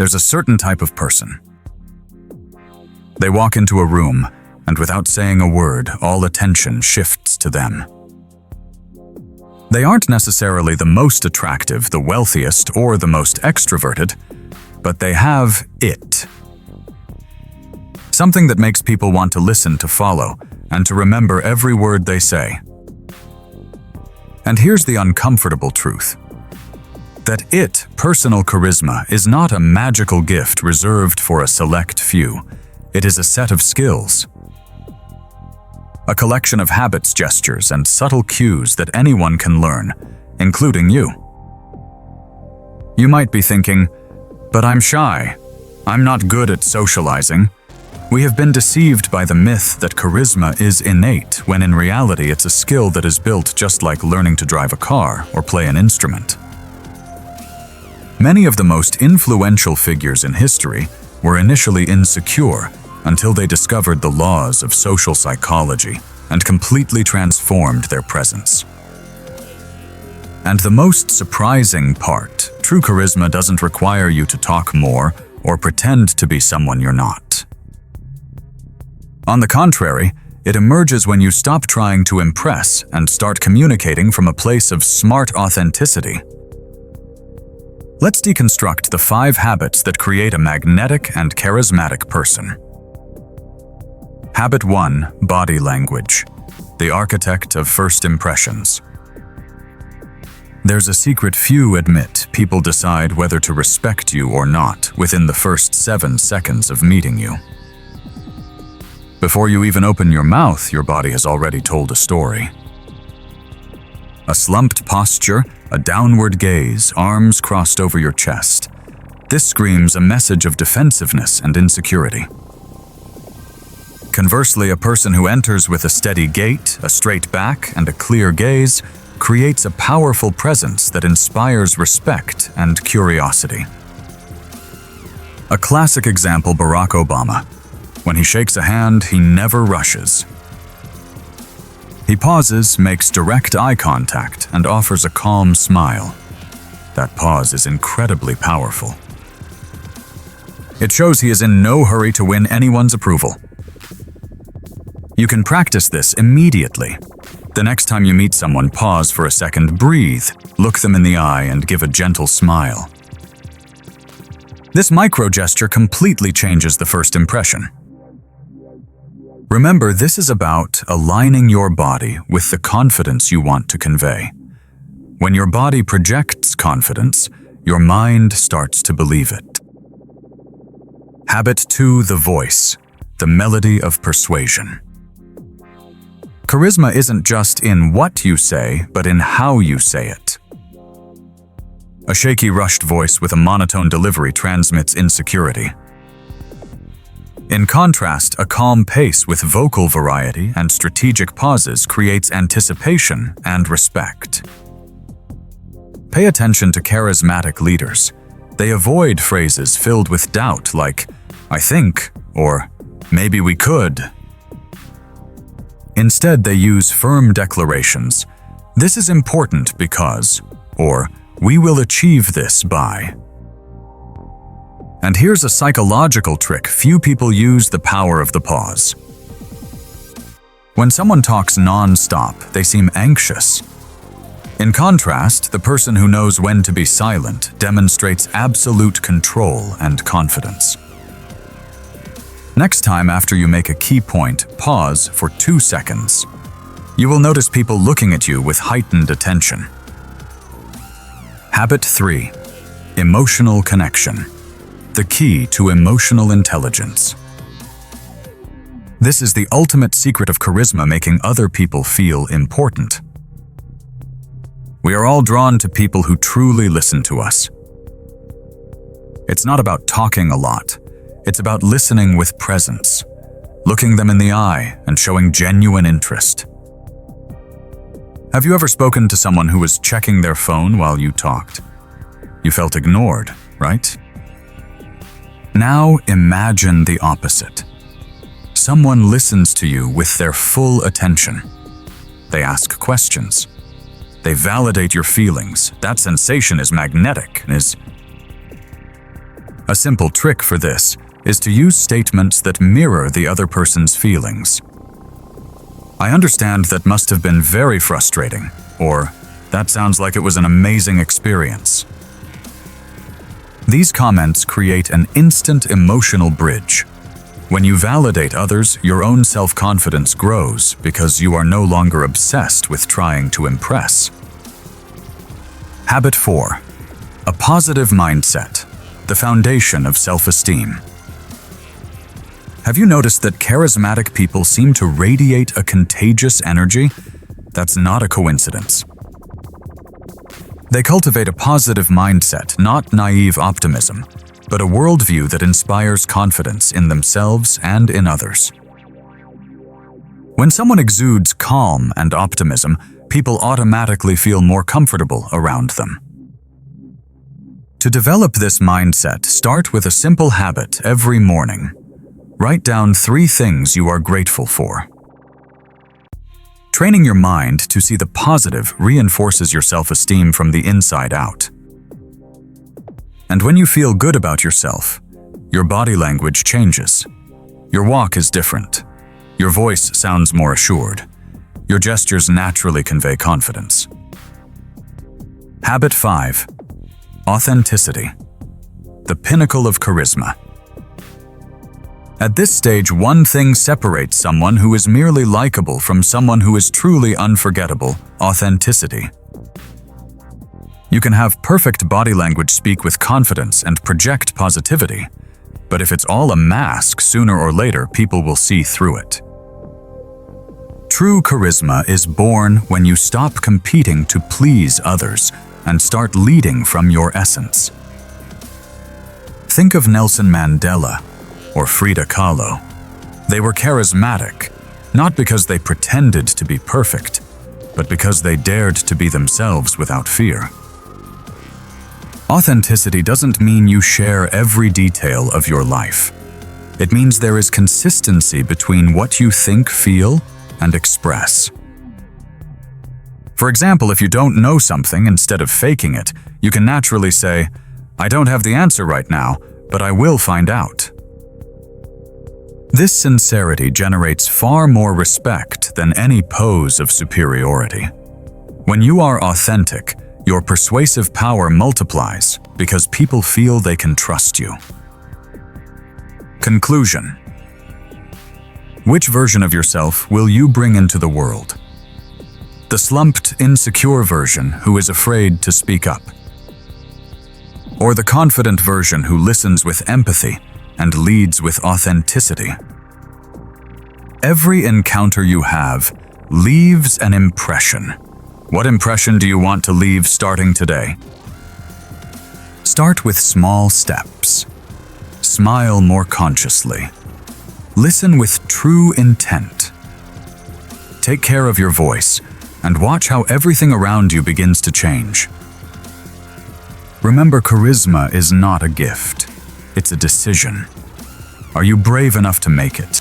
There's a certain type of person. They walk into a room, and without saying a word, all attention shifts to them. They aren't necessarily the most attractive, the wealthiest, or the most extroverted, but they have it. Something that makes people want to listen, to follow, and to remember every word they say. And here's the uncomfortable truth. That personal charisma, is not a magical gift reserved for a select few. It is a set of skills. A collection of habits, gestures, and subtle cues that anyone can learn, including you. You might be thinking, but I'm shy. I'm not good at socializing. We have been deceived by the myth that charisma is innate, when in reality it's a skill that is built just like learning to drive a car or play an instrument. Many of the most influential figures in history were initially insecure until they discovered the laws of social psychology and completely transformed their presence. And the most surprising part, true charisma doesn't require you to talk more or pretend to be someone you're not. On the contrary, it emerges when you stop trying to impress and start communicating from a place of smart authenticity. Let's deconstruct the 5 habits that create a magnetic and charismatic person. Habit 1: Body language, the architect of first impressions. There's a secret few admit. People decide whether to respect you or not within the first 7 seconds of meeting you. Before you even open your mouth, your body has already told a story. A slumped posture, a downward gaze, arms crossed over your chest. This screams a message of defensiveness and insecurity. Conversely, a person who enters with a steady gait, a straight back, and a clear gaze creates a powerful presence that inspires respect and curiosity. A classic example: Barack Obama. When he shakes a hand, he never rushes. He pauses, makes direct eye contact, and offers a calm smile. That pause is incredibly powerful. It shows he is in no hurry to win anyone's approval. You can practice this immediately. The next time you meet someone, pause for a second, breathe, look them in the eye, and give a gentle smile. This micro gesture completely changes the first impression. Remember, this is about aligning your body with the confidence you want to convey. When your body projects confidence, your mind starts to believe it. Habit 2: The voice, the melody of persuasion. Charisma isn't just in what you say, but in how you say it. A shaky, rushed voice with a monotone delivery transmits insecurity. In contrast, a calm pace with vocal variety and strategic pauses creates anticipation and respect. Pay attention to charismatic leaders. They avoid phrases filled with doubt like, "I think," or "maybe we could." Instead, they use firm declarations. "This is important because," or "we will achieve this by." And here's a psychological trick: few people use the power of the pause. When someone talks non-stop, they seem anxious. In contrast, the person who knows when to be silent demonstrates absolute control and confidence. Next time after you make a key point, pause for 2 seconds. You will notice people looking at you with heightened attention. Habit 3: Emotional connection, the key to emotional intelligence. This is the ultimate secret of charisma, making other people feel important. We are all drawn to people who truly listen to us. It's not about talking a lot. It's about listening with presence, looking them in the eye and showing genuine interest. Have you ever spoken to someone who was checking their phone while you talked? You felt ignored, right? Now imagine the opposite. Someone listens to you with their full attention. They ask questions. They validate your feelings. That sensation is magnetic, A simple trick for this is to use statements that mirror the other person's feelings. "I understand that must have been very frustrating," or "That sounds like it was an amazing experience." These comments create an instant emotional bridge. When you validate others, your own self-confidence grows because you are no longer obsessed with trying to impress. Habit 4. A positive mindset, the foundation of self-esteem. Have you noticed that charismatic people seem to radiate a contagious energy? That's not a coincidence. They cultivate a positive mindset, not naive optimism, but a worldview that inspires confidence in themselves and in others. When someone exudes calm and optimism, people automatically feel more comfortable around them. To develop this mindset, start with a simple habit every morning. Write down 3 things you are grateful for. Training your mind to see the positive reinforces your self-esteem from the inside out. And when you feel good about yourself, your body language changes. Your walk is different. Your voice sounds more assured. Your gestures naturally convey confidence. Habit 5. Authenticity, the pinnacle of charisma. At this stage, one thing separates someone who is merely likable from someone who is truly unforgettable: authenticity. You can have perfect body language, speak with confidence, and project positivity, but if it's all a mask, sooner or later people will see through it. True charisma is born when you stop competing to please others and start leading from your essence. Think of Nelson Mandela or Frida Kahlo. They were charismatic, not because they pretended to be perfect, but because they dared to be themselves without fear. Authenticity doesn't mean you share every detail of your life. It means there is consistency between what you think, feel, and express. For example, if you don't know something, instead of faking it, you can naturally say, "I don't have the answer right now, but I will find out." This sincerity generates far more respect than any pose of superiority. When you are authentic, your persuasive power multiplies because people feel they can trust you. Conclusion. Which version of yourself will you bring into the world? The slumped, insecure version who is afraid to speak up? Or the confident version who listens with empathy and leads with authenticity? Every encounter you have leaves an impression. What impression do you want to leave starting today? Start with small steps. Smile more consciously. Listen with true intent. Take care of your voice and watch how everything around you begins to change. Remember, charisma is not a gift. It's a decision. Are you brave enough to make it?